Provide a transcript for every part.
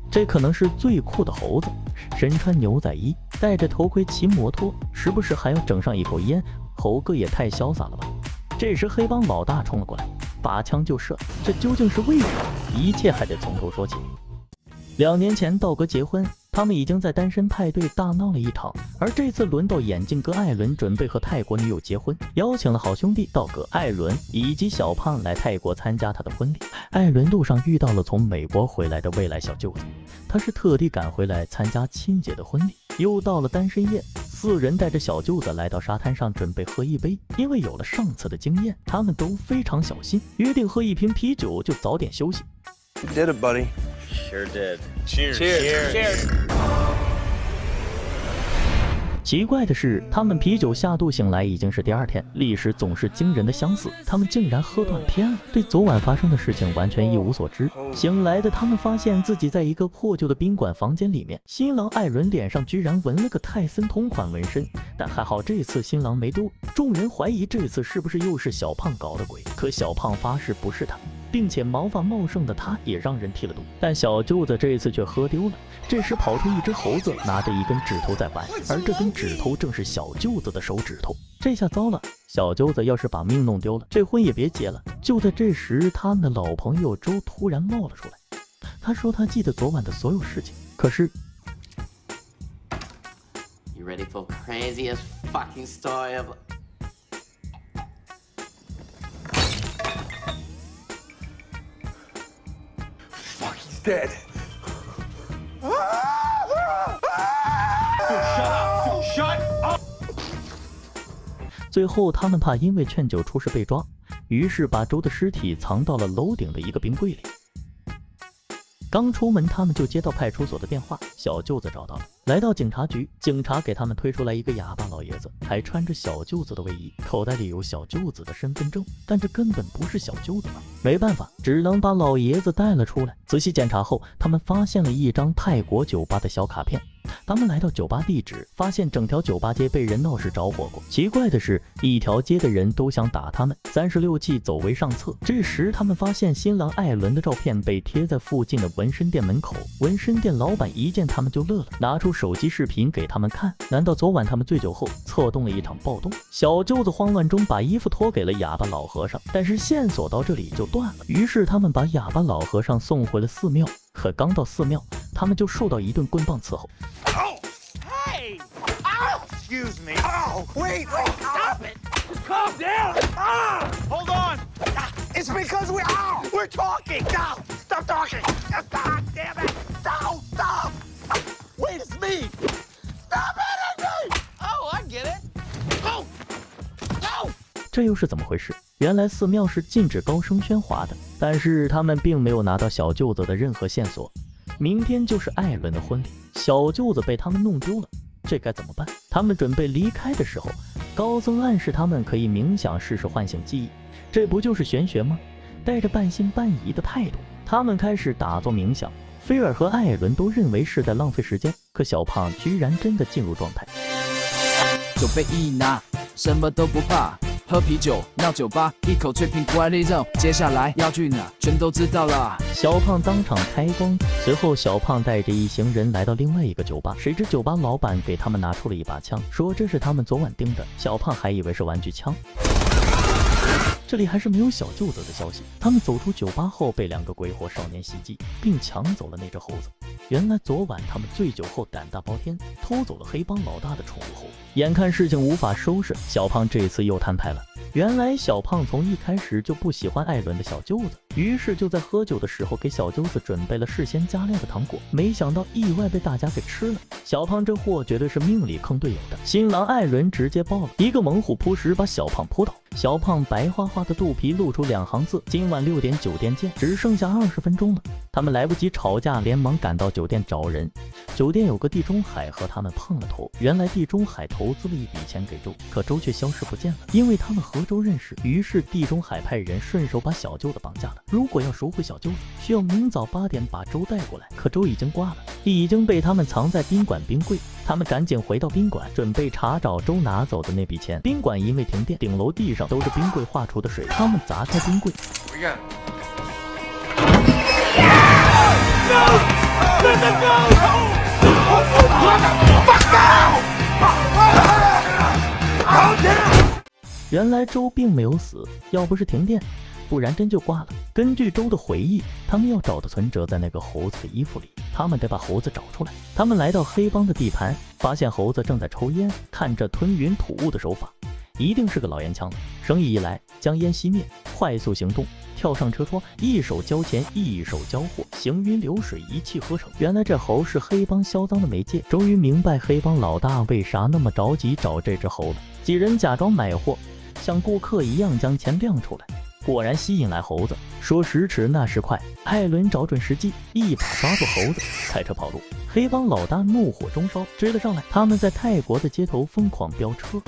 这可能是最酷的猴子，身穿牛仔衣，戴着头盔骑摩托，时不时还要整上一口烟，猴哥也太潇洒了吧。这时黑帮老大冲了过来，拔枪就射，这究竟是为什么？一切还得从头说起。2年前道格结婚，他们已经在单身派对大闹了一场，而这次轮到眼镜哥艾伦准备和泰国女友结婚，邀请了好兄弟道格、艾伦以及小胖来泰国参加他的婚礼。艾伦路上遇到了从美国回来的未来小舅子，他是特地赶回来参加亲姐的婚礼。又到了单身夜，4人带着小舅子来到沙滩上准备喝一杯，因为有了上次的经验，他们都非常小心，约定喝1瓶啤酒就早点休息。Did it, buddy? Sure did. Cheers. Cheers. Cheers. 奇怪的是，他们啤酒下肚醒来已经是第2天，历史总是惊人的相似，他们竟然喝断片了，对昨晚发生的事情完全一无所知。醒来的他们发现自己在一个破旧的宾馆房间里面，新郎艾伦脸上居然纹了个泰森同款纹身，但还好这次新郎没丢。众人怀疑这次是不是又是小胖搞的鬼，可小胖发誓不是他，并且毛发茂盛的他也让人剃了度，但小舅子这次却喝丢了。这时跑出一只猴子，拿着一根指头在玩，而这根指头正是小舅子的手指头。这下糟了，小舅子要是把命弄丢了，这婚也别结了。就在这时，他们的老朋友周突然冒了出来，他说他记得昨晚的所有事情，可是 You ready for craziest fucking story of... Fuck, he's dead. Shut up! 最后他们怕因为劝酒出事被抓，于是把周的尸体藏到了楼顶的一个冰柜里。刚出门，他们就接到派出所的电话，小舅子找到了，来到警察局，警察给他们推出来一个哑巴老爷子，还穿着小舅子的卫衣，口袋里有小舅子的身份证，但这根本不是小舅子嘛，没办法，只能把老爷子带了出来。仔细检查后，他们发现了一张泰国酒吧的小卡片。他们来到酒吧地址，发现整条酒吧街被人闹事着火过。奇怪的是，一条街的人都想打他们，36计走为上策。这时他们发现新郎艾伦的照片被贴在附近的纹身店门口，纹身店老板一见他们就乐了，拿出手机视频给他们看。难道昨晚他们醉酒后策动了一场暴动？小舅子慌乱中把衣服脱给了哑巴老和尚，但是线索到这里就断了。于是他们把哑巴老和尚送回了寺庙，可刚到寺庙，他们就受到一顿棍棒伺候。Hey! Ow! Excuse me. Oh, wait! Stop it! Just calm down! Hold on! It's because we're talking! No! Stop talking! God damn it! No! Stop! Wait, it's me! Stop hitting me! Oh, I get it! Go! Go! 这又是怎么回事？原来寺庙是禁止高声喧哗的，但是他们并没有拿到小舅子的任何线索。明天就是艾伦的婚礼，小舅子被他们弄丢了，这该怎么办？他们准备离开的时候，高僧暗示他们可以冥想试试唤醒记忆，这不就是玄学吗？带着半信半疑的态度，他们开始打坐冥想。菲尔和艾伦都认为是在浪费时间，可小胖居然真的进入状态。酒杯一拿，什么都不怕。喝啤酒，闹酒吧，一口吹瓶怪力肉，接下来要去哪，全都知道了。小胖当场开光。随后，小胖带着一行人来到另外一个酒吧，谁知酒吧老板给他们拿出了一把枪，说这是他们昨晚盯的。小胖还以为是玩具枪。这里还是没有小舅子的消息。他们走出酒吧后，被2个鬼火少年袭击，并抢走了那只猴子。原来昨晚他们醉酒后胆大包天，偷走了黑帮老大的宠物猴。眼看事情无法收拾，小胖这次又摊牌了。原来小胖从一开始就不喜欢艾伦的小舅子，于是就在喝酒的时候给小舅子准备了事先加料的糖果，没想到意外被大家给吃了。小胖这货绝对是命里坑队友的，新郎艾伦直接爆了，一个猛虎扑食把小胖扑倒。小胖白花花的肚皮露出2行字：今晚6点酒店见。只剩下20分钟了，他们来不及吵架，连忙赶到酒店找人。酒店有个地中海和他们碰了头，原来地中海投资了一笔钱给周，可周却消失不见了。因为他们和周认识，于是地中海派人顺手把小舅子绑架了。如果要赎回小舅子，需要明早8点把周带过来，可周已经挂了，已经被他们藏在宾馆冰柜。他们赶紧回到宾馆，准备查找周拿走的那笔钱。宾馆因为停电，顶楼地上都是冰柜化出的水。他们砸开冰柜，原来周并没有死，要不是停电，不然真就挂了。根据周的回忆，他们要找的存折在那个猴子的衣服里，他们得把猴子找出来。他们来到黑帮的地盘，发现猴子正在抽烟，看着吞云吐雾的手法，一定是个老烟枪了。生意一来，将烟熄灭，快速行动，跳上车窗，一手交钱，一手交货，行云流水，一气呵成。原来这猴是黑帮销赃的媒介。终于明白黑帮老大为啥那么着急找这只猴了。几人假装买货，像顾客一样将钱亮出来，果然吸引来猴子。说时迟那时快，艾伦找准时机，一把抓住猴子，开车跑路。黑帮老大怒火中烧，追了上来。他们在泰国的街头疯狂飙车。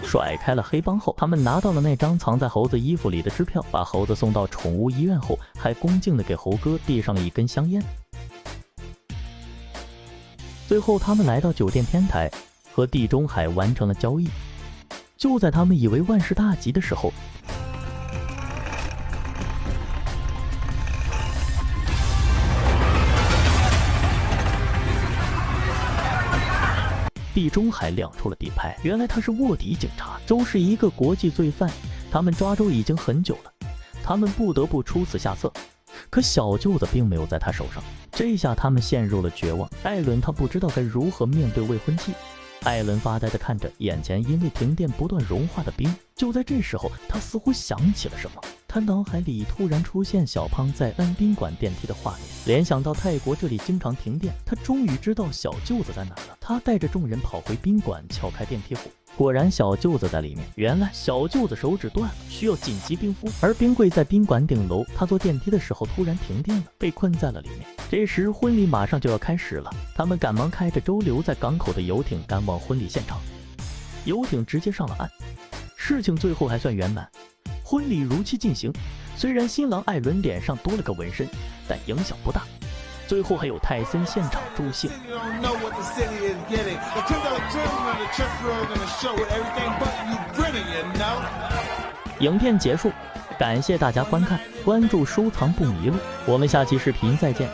甩开了黑帮后，他们拿到了那张藏在猴子衣服里的支票，把猴子送到宠物医院后，还恭敬地给猴哥递上了一根香烟。最后他们来到酒店天台，和地中海完成了交易。就在他们以为万事大吉的时候，地中海亮出了底牌，原来他是卧底警察，周是一个国际罪犯，他们抓周已经很久了，他们不得不出此下策。可小舅子并没有在他手上，这下他们陷入了绝望。艾伦他不知道该如何面对未婚妻。艾伦发呆地看着眼前因为停电不断融化的冰。就在这时候，他似乎想起了什么，他脑海里突然出现小胖在按宾馆电梯的画面，联想到泰国这里经常停电，他终于知道小舅子在哪了。他带着众人跑回宾馆，撬开电梯后，果然小舅子在里面。原来小舅子手指断了，需要紧急冰敷，而冰柜在宾馆顶楼，他坐电梯的时候突然停电了，被困在了里面。这时婚礼马上就要开始了，他们赶忙开着周留在港口的游艇赶往婚礼现场。游艇直接上了岸，事情最后还算圆满，婚礼如期进行。虽然新郎艾伦脸上多了个纹身，但影响不大。最后还有泰森现场助兴。影片结束，感谢大家观看，关注收藏不迷路，我们下期视频再见。